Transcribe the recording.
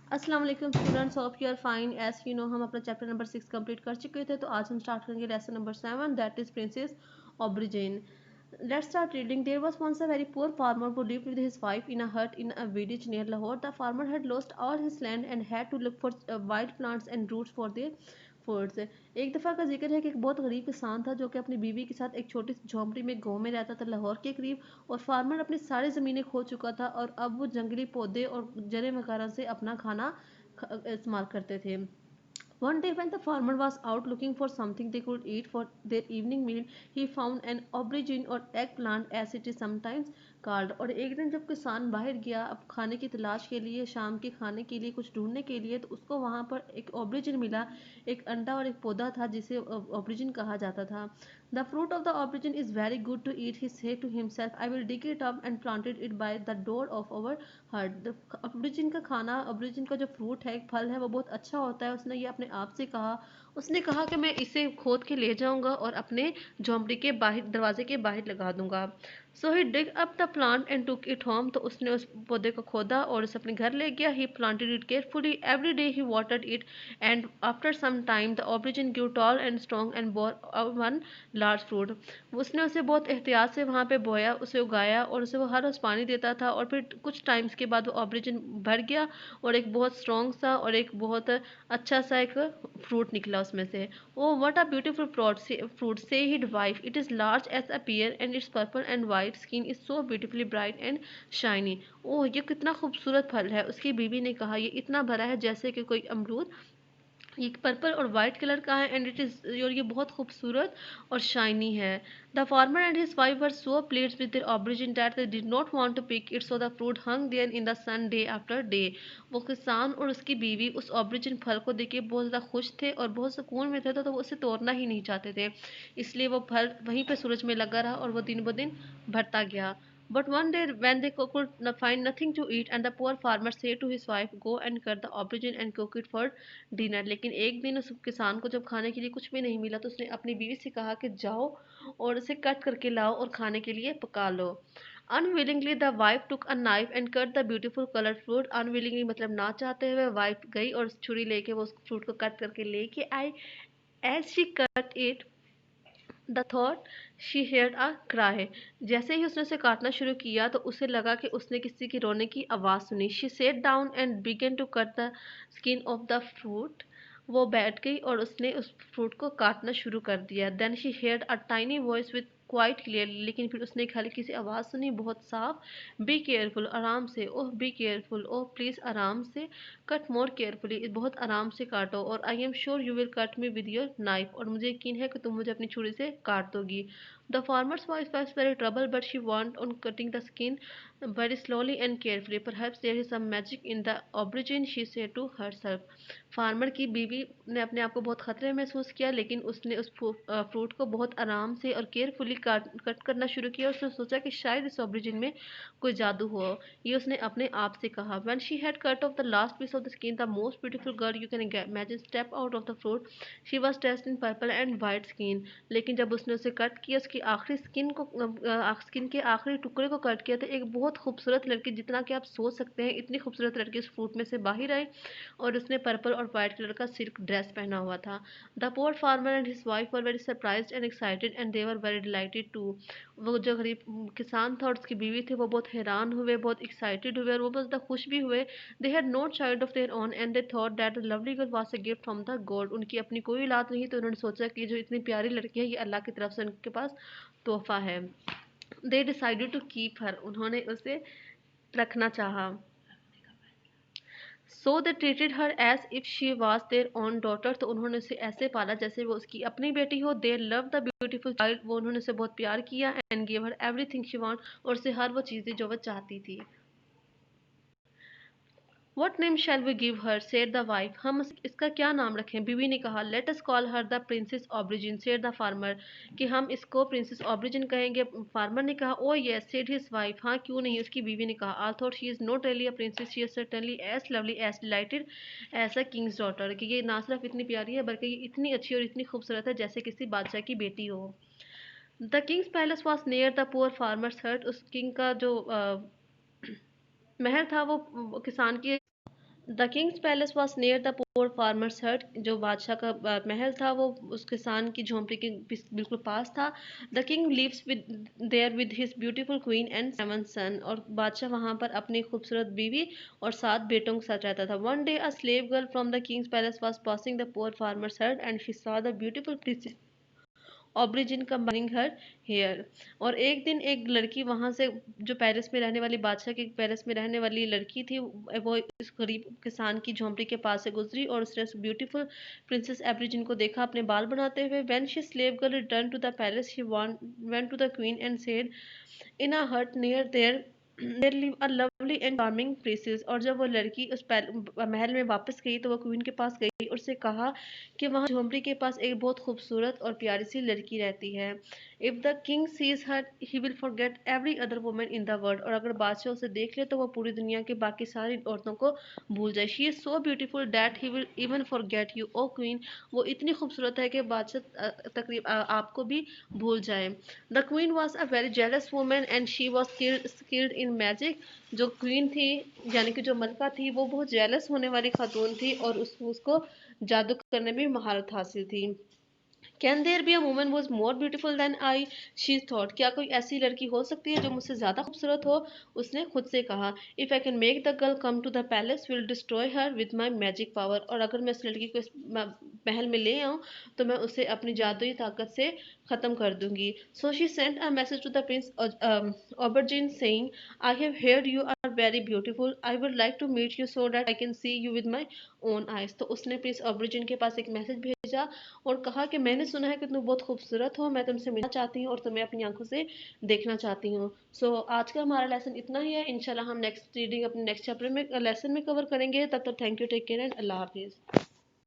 अस्सलाम वालेकुम students, hope you are fine. As you know हम अपना चैप्टर नंबर 6 कंप्लीट कर चुके थे, तो आज हम स्टार्ट करेंगे lesson number 7, that is princess aubergine. Let's start reading. There was once a very poor farmer who lived with his wife in a hut in a village near Lahore. The farmer had lost all his land and had to look for wild plants and roots for their foods. एक दफ़ा का जिक्र है कि एक बहुत गरीब किसान था जो कि अपनी बीवी के साथ एक छोटी सी झोंपड़ी में गांव में रहता था, लाहौर के करीब। और फार्मर अपनी सारी ज़मीनें खो चुका था और अब वो जंगली पौधे और जड़ें वगैरह से अपना खाना इस्तेमाल करते थे। One day, when the farmer was out looking for something they could eat for their evening meal, he found an aubergine or eggplant as it is sometimes called. और एक दिन जब किसान बाहर गया अब खाने की तलाश के लिए, शाम के खाने के लिए कुछ ढूंढने के लिए, तो उसको वहाँ पर एक ऑब्रिजिन मिला। एक अंडा और एक पौधा था जिसे ऑब्रिजिन कहा जाता था। The fruit of the aubergine is very good to eat, he said to himself. I will dig it up and planted it by the door of our hut. ऑब्रिजिन का खाना, ऑब्रिजिन का जो फ्रूट है, एक फल है, वो बहुत अच्छा होता है। उसने ये अपने आप से कहा। उसने कहा कि मैं इसे खोद के ले जाऊंगा और अपने झोंपड़ी के बाहर, दरवाजे के बाहर लगा दूंगा। So he dig up the plant and took it home. तो उसने उस पौधे को खोदा और उसे अपने घर ले गया। He planted it carefully every day, he watered it and after some time the aubergine grew tall and strong and bore one large fruit. उसने उसे बहुत एहतियात से वहाँ पे बोया, उसे उगाया और उसे वो हर रोज़ पानी देता था। और फिर कुछ टाइम्स के बाद वो ऑब्रिजिन भर गया और एक बहुत स्ट्रॉन्ग सा और एक बहुत अच्छा सा एक फ्रूट निकला उसमें से। Oh what a beautiful fruit said his wife, it is large as a pear and its purple and white skin is so beautifully bright and shiny. ओह ये कितना खूबसूरत फल है, उसकी बीवी ने कहा। ये इतना भरा है जैसे कि कोई अमरूद, ये पर्पल और वाइट कलर का है एंड इट इज़, और ये बहुत खूबसूरत और शाइनी है। The farmer and his wife were so pleased with their aubergine that they did not want to pick it, so the fruit hung there in the sun day after day. वो किसान और उसकी बीवी उस ऑब्रिजिन फल को देख के बहुत ज़्यादा खुश थे और बहुत सुकून में थे, तो वो उसे तोड़ना ही नहीं चाहते थे। इसलिए वो फल वहीं पे सूरज में लगा रहा और वो दिन ब दिन बढ़ता गया। But one day, when they could find nothing to eat, and the poor farmer said to his wife, "Go and cut the aubergine and cook it for dinner." लेकिन एक दिन उस किसान को जब खाने के लिए कुछ भी नहीं मिला, तो उसने अपनी बीवी से कहा कि जाओ और उसे कट करके लाओ और खाने के लिए पका लो। Unwillingly, the wife took a knife and cut the beautiful colored fruit. Unwillingly मतलब ना चाहते हुए वाइफ गई और छुरी लेके वो उस फ्रूट को कट करके लेके आई। As she cut it, the thought she heard a cry. जैसे ही उसने उसे काटना शुरू किया तो उसे लगा कि उसने किसी की रोने की आवाज़ सुनी। She sat down and began to cut the skin of the fruit. वो बैठ गई और उसने उस फ्रूट को काटना शुरू कर दिया। Then she heard a tiny voice with quite clearly. लेकिन फिर उसने एक हल्की सी आवाज़ सुनी, बहुत साफ। बी केयरफुल, आराम से। ओह बी केयरफुल, ओह प्लीज़ आराम से। कट मोर केयरफुली, बहुत आराम से काटो। और I am sure you will cut me with your knife, और मुझे यकीन है कि तुम मुझे अपनी छुरी से काट दोगी। The farmer's wife was very trouble but she want on cutting the skin very slowly and carefully. Perhaps there is some magic in the aubergine, she said to herself. Farmer की बीवी ने अपने आप को बहुत खतरे में महसूस किया, लेकिन उसने उस फ्रूट को बहुत आराम से और केयरफुली कट करना शुरू किया। उसने सोचा कि शायद इस ऑब्रिजिन में कोई जादू हो। ये उसने अपने आप से कहा। When she had cut off the last piece of the skin, the most beautiful girl you can imagine stepped out of the fruit. She was dressed in purple and white skin. लेकिन जब उसने उसे cut किया, उसकी आखिरी skin के आखिरी टुकड़े को कट किया, तो एक बहुत खूबसूरत लड़की, जितना कि आप सोच सकते हैं इतनी खूबसूरत लड़की उस फ्रूट में से बाहर आई और उसने पर्पल और वाइट कलर का सिल्क ड्रेस पहना हुआ था। The poor farmer and his wife were very surprised and excited and they were very delighted too. वो जो गरीब किसान था और उसकी बीवी थी, वो बहुत हैरान हुए, बहुत एक्साइटेड हुए और वो बहुत ज़्यादा खुश भी हुए। They had no child of their own and they thought that the lovely girl was a gift from the God. उनकी अपनी कोई औलाद नहीं, तो उन्होंने सोचा कि जो इतनी प्यारी लड़की है, ये अल्लाह की तरफ से उनके पास तोहफा है। They decided to keep her, उन्होंने उसे रखना चाहा। So they treated her as if she was their own daughter, तो उन्होंने उसे ऐसे पाला जैसे वो उसकी अपनी बेटी हो। दे लव द ब्यूटीफुल चाइल्ड, वो उन्होंने उसे बहुत प्यार किया। And give her everything she want, और उसे हर वो चीज़ें जो वो चाहती थी। What name shall we give her? said the wife. हम इसका क्या नाम रखें? बीवी ने कहा। Let us call her the Princess Aubergine, said the farmer. कि हम इसको प्रिंसेस ऑब्रिजिन कहेंगे। फार्मर ने कहा। Oh yes, said his wife. हाँ क्यों नहीं, उसकी बीवी ने कहा। Although she is not really a princess, she is certainly as lovely, as delighted as a king's daughter. कि ये ना सिर्फ इतनी प्यारी है, बल्कि ये इतनी अच्छी और इतनी खूबसूरत है जैसे किसी बादशाह की बेटी हो। The king's palace was near the poor farmers हट। उस किंग का जो महल था वो किसान की the king's palace was near the poor farmer's hut. जो बादशाह का महल था वो उस किसान की झोंपड़ी के बिल्कुल पास था। The king lives with there with his beautiful queen and 7 son. और बादशाह वहां पर अपनी खूबसूरत बीवी और 7 बेटों के साथ रहता था। One day a slave girl from the king's palace was passing the poor farmer's hut and she saw the beautiful aubergine combining her hair. और एक दिन एक लड़की वहां से, जो पेरिस में रहने वाली, बादशाह के पेरिस में रहने वाली लड़की थी, वो इस गरीब किसान की झोंपड़ी के पास से गुजरी और उसने ब्यूटीफुल प्रिंसेस एब्रिजिन को देखा अपने बाल बनाते हुए। When she slave girl return to the palace she went to the queen and said in a hut near there there live a lovely and charming princess. और जब वो लड़की उस महल में वापस गई तो वो क्वीन के पास गई और उससे कहा कि वहाँ झोंपड़ी के पास एक बहुत खूबसूरत और प्यारी सी लड़की रहती है। If the king seize her he will forget every other woman in the world. और अगर बादशाह उसे देख ले तो वो पूरी दुनिया की बाकी सारी औरतों को भूल जाए। She is so beautiful that he will even forget you O queen. वो इतनी खूबसूरत है कि बादशाह आपको भी भूल जाए। The queen was a very jealous woman and she was skilled in magic. जो क्वीन थी, यानी कि जो मलका थी, वो बहुत जेलस होने वाली खातून थी और उसको जादू करने में महारत हासिल थी। Can there be a woman was more beautiful than I, she thought. क्या कोई ऐसी लड़की हो सकती है जो मुझसे ज़्यादा खूबसूरत हो, उसने खुद से कहा। If I can make the girl come to the palace will destroy her with my magic power. और अगर मैं इस लड़की को इस महल में ले आऊँ तो मैं उसे अपनी जादुई ताकत से ख़त्म कर दूंगी। So she sent a message to the prince aubergine saying I have heard you are very beautiful, I would like to meet you so that I can see you with my own eyes. तो उसने Prince ऑबरजीन के पास एक message भेजा और कहा कि मैंने सुना है कि तुम बहुत खूबसूरत हो, मैं तुमसे मिलना चाहती हूँ और तुम्हें अपनी आंखों से देखना चाहती हूँ। सो आज का हमारा लेसन इतना ही है। इंशाल्लाह हम नेक्स्ट रीडिंग अपने नेक्स्ट चैप्टर में लेसन में कवर करेंगे। तब तक thank you, take care and अल्लाह हाफिज़।